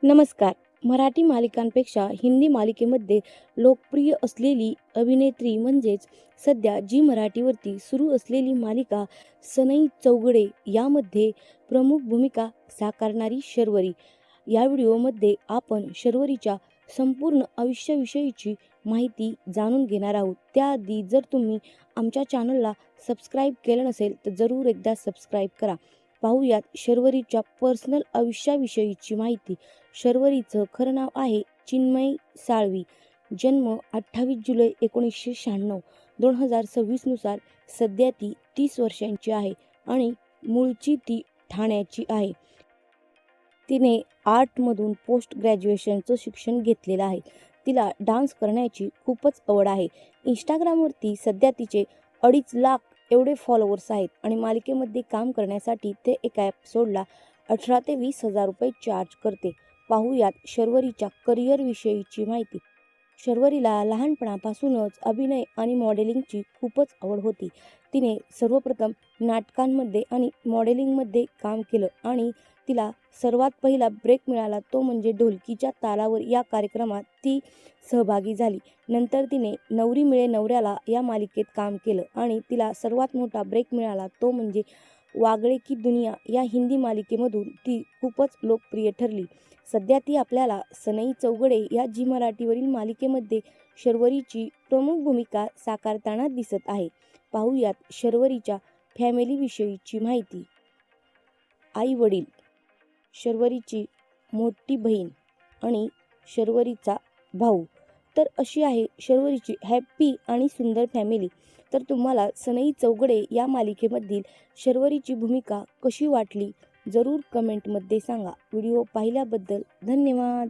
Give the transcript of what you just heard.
नमस्कार. मराठी मालिकांपेक्षा हिंदी मालिकेमध्ये लोकप्रिय असलेली अभिनेत्री म्हणजेच सध्या झी मराठीवरती सुरू असलेली मालिका सनई चौगुडे यामध्ये प्रमुख भूमिका साकारणारी शर्वरी. या व्हिडिओमध्ये आपण शर्वरीच्या संपूर्ण आयुष्याविषयीची माहिती जाणून घेणार आहोत. त्याआधी जर तुम्ही आमच्या चॅनलला सबस्क्राईब केलं नसेल तर जरूर एकदा सबस्क्राईब करा. पाहूयात शर्वरीच्या पर्सनल आयुष्याविषयीची माहिती. शर्वरीचं खरं नाव आहे चिन्मयी साळवी. जन्म 28 जुलै 1996. 2026 नुसार सध्या ती 30 वर्षांची आहे आणि मूळची ती ठाण्याची आहे. तिने आर्टमधून पोस्ट ग्रॅज्युएशनचं शिक्षण घेतलेलं आहे. तिला डान्स करण्याची खूपच आवड आहे. इंस्टाग्रामवरती सध्या तिचे 2.5 लाख एवढे फॉलोअर्स आहेत आणि मालिकेमध्ये काम करण्यासाठी ते एका एपिसोडला 18 ते 20 हजार रुपये चार्ज करते. पाहूयात शर्वरीच्या करिअरविषयीची माहिती. शर्वरीला लहानपणापासूनच अभिनय आणि मॉडेलिंगची खूपच आवड होती. तिने सर्वप्रथम नाटकांमध्ये आणि मॉडेलिंगमध्ये काम केलं आणि तिला सर्वात पहिला ब्रेक मिळाला तो म्हणजे ढोलकीच्या तालावर या कार्यक्रमात ती सहभागी झाली. नंतर तिने नवरी मिळे नवऱ्याला या मालिकेत काम केलं आणि तिला सर्वात मोठा ब्रेक मिळाला तो म्हणजे वागळे की दुनिया या हिंदी मालिकेमधून ती खूपच लोकप्रिय ठरली. सध्या ती आपल्याला सनई चौगुडे या झी मराठीवरील मालिकेमध्ये शर्वरीची प्रमुख भूमिका साकारताना दिसत आहे. पाहूयात शर्वरीच्या फॅमिलीविषयीची माहिती. आई वडील, शर्वरीची मोठी बहीण आणि शर्वरीचा भाऊ. तर अशी आहे शर्वरीची हॅप्पी आणि सुंदर फॅमिली. तर तुम्हाला सनई चौगुडे या मालिकेमधील शर्वरीची भूमिका कशी वाटली जरूर कमेंटमध्ये सांगा. व्हिडिओ पाहिल्याबद्दल धन्यवाद.